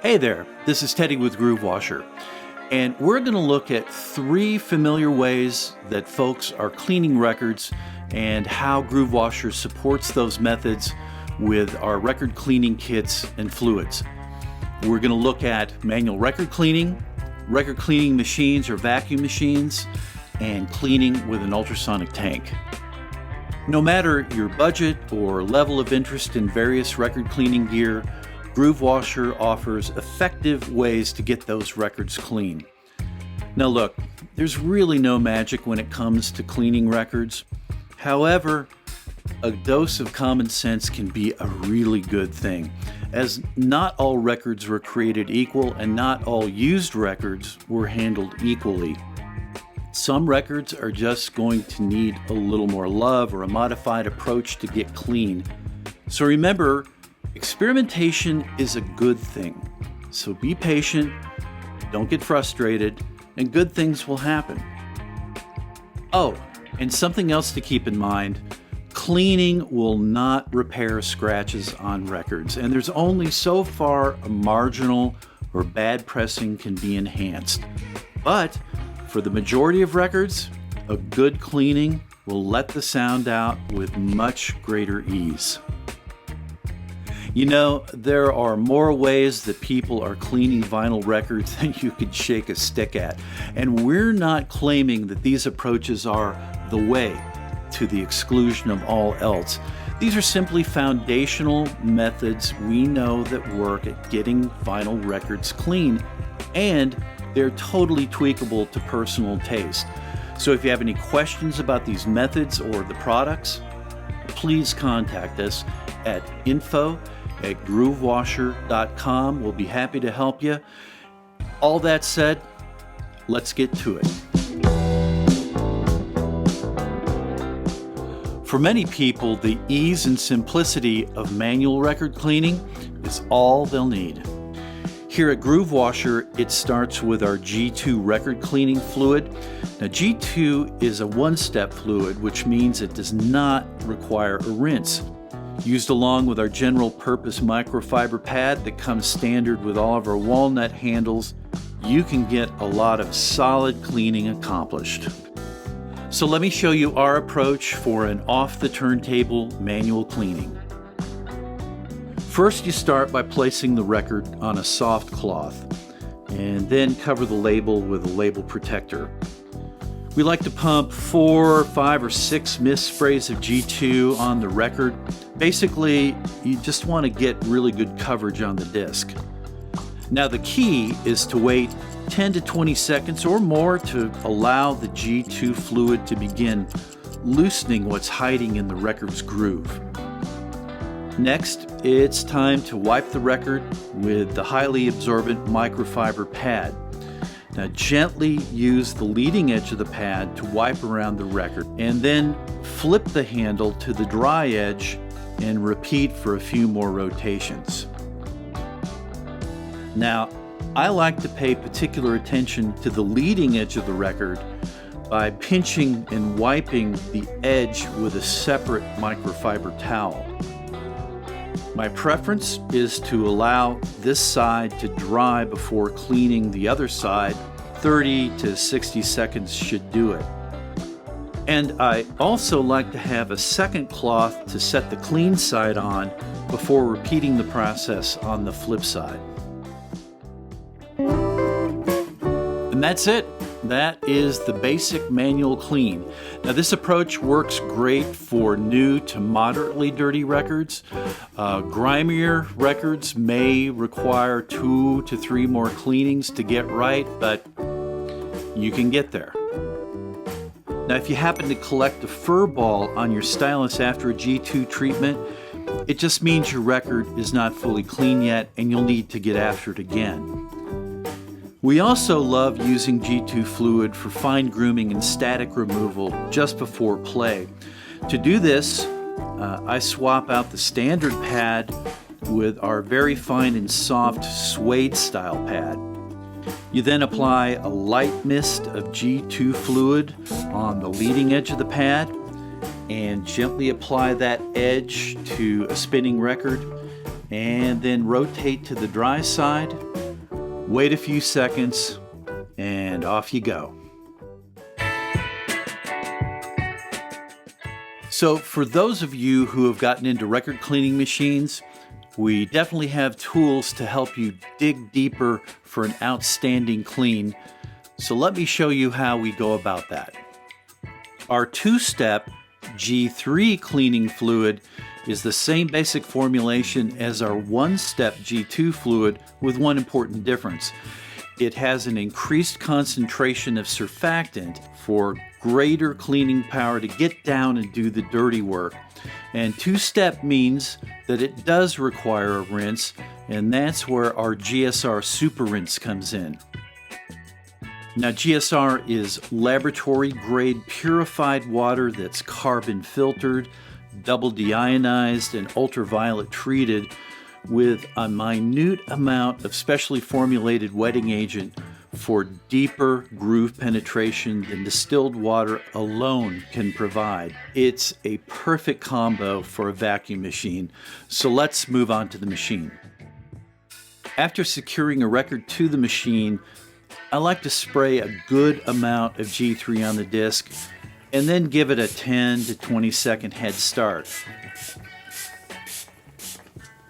Hey there, this is Teddy with GrooveWasher, and we're going to look at 3 familiar ways that folks are cleaning records and how GrooveWasher supports those methods with our record cleaning kits and fluids. We're going to look at manual record cleaning machines or vacuum machines, and cleaning with an ultrasonic tank. No matter your budget or level of interest in various record cleaning gear, GrooveWasher offers effective ways to get those records clean. Now look, there's really no magic when it comes to cleaning records. However, a dose of common sense can be a really good thing, as not all records were created equal and not all used records were handled equally. Some records are just going to need a little more love or a modified approach to get clean. So remember, experimentation is a good thing. So be patient, don't get frustrated, and good things will happen. Oh, and something else to keep in mind, cleaning will not repair scratches on records, and there's only so far a marginal or bad pressing can be enhanced. But for the majority of records, a good cleaning will let the sound out with much greater ease. You know, there are more ways that people are cleaning vinyl records than you could shake a stick at, and we're not claiming that these approaches are the way to the exclusion of all else. These are simply foundational methods we know that work at getting vinyl records clean, and they're totally tweakable to personal taste. So if you have any questions about these methods or the products, please contact us at info@groovewasher.com. We'll be happy to help you. All that said, let's get to it. For many people, the ease and simplicity of manual record cleaning is all they'll need. Here at GrooveWasher, it starts with our G2 record cleaning fluid. Now, G2 is a one-step fluid, which means it does not require a rinse. Used along with our general purpose microfiber pad that comes standard with all of our walnut handles, you can get a lot of solid cleaning accomplished. So let me show you our approach for an off-the-turntable manual cleaning. First, you start by placing the record on a soft cloth and then cover the label with a label protector. We like to pump 4, 5, or 6 mist sprays of G2 on the record. Basically, you just want to get really good coverage on the disc. Now the key is to wait 10 to 20 seconds or more to allow the G2 fluid to begin loosening what's hiding in the record's groove. Next, it's time to wipe the record with the highly absorbent microfiber pad. Now gently use the leading edge of the pad to wipe around the record, and then flip the handle to the dry edge and repeat for a few more rotations. Now, I like to pay particular attention to the leading edge of the record by pinching and wiping the edge with a separate microfiber towel. My preference is to allow this side to dry before cleaning the other side. 30 to 60 seconds should do it. And I also like to have a second cloth to set the clean side on before repeating the process on the flip side. And that's it. That is the basic manual clean. Now this approach works great for new to moderately dirty records. Grimier records may require 2 to 3 more cleanings to get right, but you can get there. Now if you happen to collect a fur ball on your stylus after a G2 treatment, it just means your record is not fully clean yet and you'll need to get after it again. We also love using G2 fluid for fine grooming and static removal just before play. To do this, I swap out the standard pad with our very fine and soft suede style pad. You then apply a light mist of G2 fluid on the leading edge of the pad and gently apply that edge to a spinning record, and then rotate to the dry side Wait a few seconds, and off you go. So for those of you who have gotten into record cleaning machines, we definitely have tools to help you dig deeper for an outstanding clean. So let me show you how we go about that. Our two-step G3 cleaning fluid is the same basic formulation as our one-step G2 fluid, with one important difference. It has an increased concentration of surfactant for greater cleaning power to get down and do the dirty work. And two-step means that it does require a rinse, and that's where our GSR Super Rinse comes in. Now, GSR is laboratory-grade purified water that's carbon filtered, double deionized, and ultraviolet treated with a minute amount of specially formulated wetting agent for deeper groove penetration than distilled water alone can provide. It's a perfect combo for a vacuum machine. So let's move on to the machine. After securing a record to the machine, I like to spray a good amount of G3 on the disc and then give it a 10 to 20 second head start.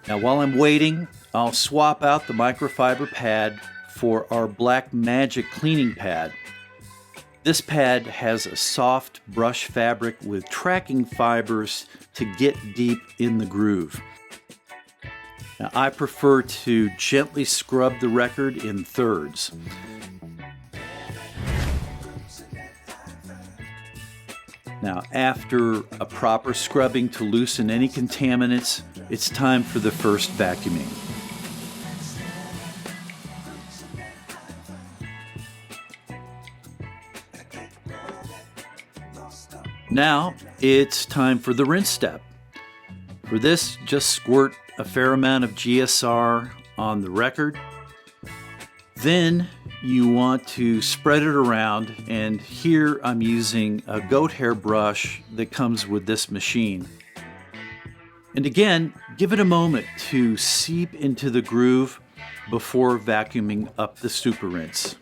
Now while I'm waiting, I'll swap out the microfiber pad for our Black Magic cleaning pad. This pad has a soft brush fabric with tracking fibers to get deep in the groove. Now I prefer to gently scrub the record in thirds. Now, after a proper scrubbing to loosen any contaminants, it's time for the first vacuuming. Now, it's time for the rinse step. For this, just squirt a fair amount of GSR on the record. Then you want to spread it around, and here I'm using a goat hair brush that comes with this machine. And again, give it a moment to seep into the groove before vacuuming up the super rinse.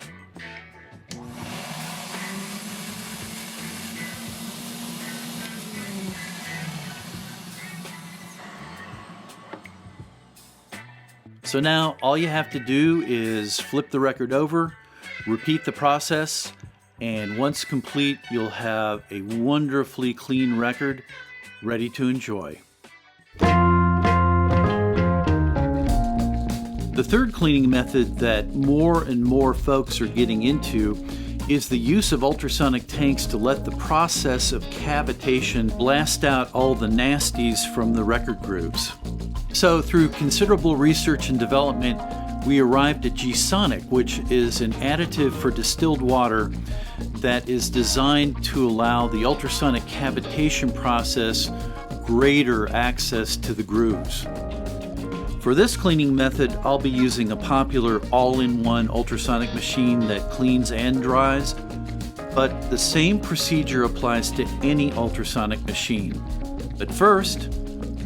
So now all you have to do is flip the record over, repeat the process, and once complete, you'll have a wonderfully clean record ready to enjoy. The third cleaning method that more and more folks are getting into is the use of ultrasonic tanks to let the process of cavitation blast out all the nasties from the record grooves. So through considerable research and development, we arrived at G-Sonic, which is an additive for distilled water that is designed to allow the ultrasonic cavitation process greater access to the grooves. For this cleaning method, I'll be using a popular all-in-one ultrasonic machine that cleans and dries, but the same procedure applies to any ultrasonic machine. But first,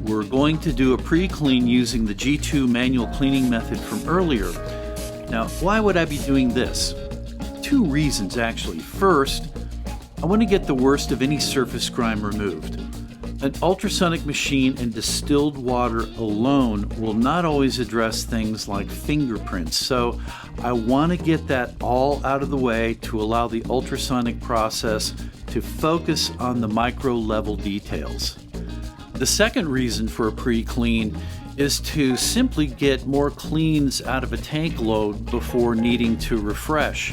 we're going to do a pre-clean using the G2 manual cleaning method from earlier. Now, why would I be doing this? Two reasons, actually. First, I want to get the worst of any surface grime removed. An ultrasonic machine and distilled water alone will not always address things like fingerprints, so I want to get that all out of the way to allow the ultrasonic process to focus on the micro-level details. The second reason for a pre-clean is to simply get more cleans out of a tank load before needing to refresh.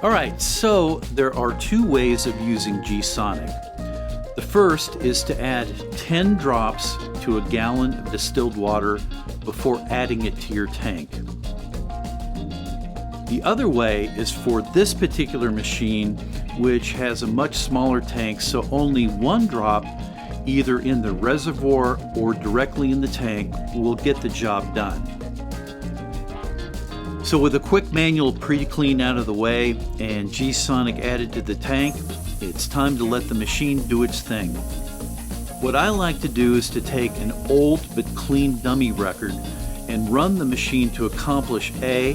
Alright, so there are two ways of using G-Sonic. The first is to add 10 drops to a gallon of distilled water before adding it to your tank. The other way is for this particular machine, which has a much smaller tank, so only one drop either in the reservoir or directly in the tank will get the job done. So with a quick manual pre-clean out of the way and G-Sonic added to the tank, it's time to let the machine do its thing. What I like to do is to take an old but clean dummy record and run the machine to accomplish A,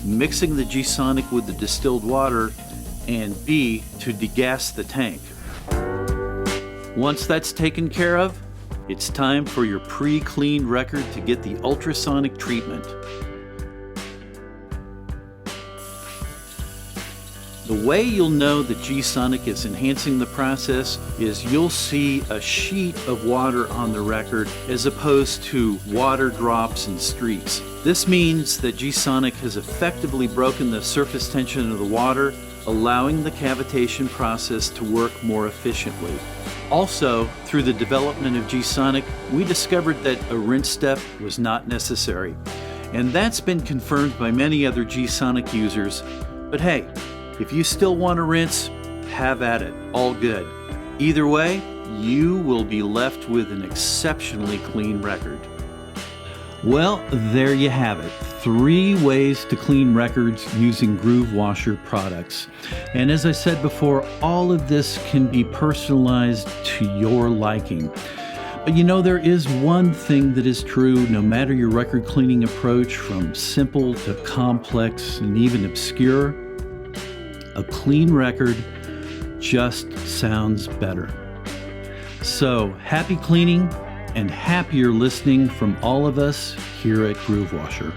mixing the G-Sonic with the distilled water, and B, to degas the tank. Once that's taken care of, it's time for your pre-cleaned record to get the ultrasonic treatment. The way you'll know that G-Sonic is enhancing the process is you'll see a sheet of water on the record as opposed to water drops and streaks. This means that G-Sonic has effectively broken the surface tension of the water, allowing the cavitation process to work more efficiently. Also, through the development of G-Sonic, we discovered that a rinse step was not necessary. And that's been confirmed by many other G-Sonic users. But hey, if you still want to rinse, have at it, all good. Either way, you will be left with an exceptionally clean record. Well, there you have it. 3 ways to clean records using GrooveWasher products. And as I said before, all of this can be personalized to your liking. But you know, there is one thing that is true no matter your record cleaning approach, from simple to complex and even obscure. A clean record just sounds better. So happy cleaning and happier listening from all of us here at GrooveWasher.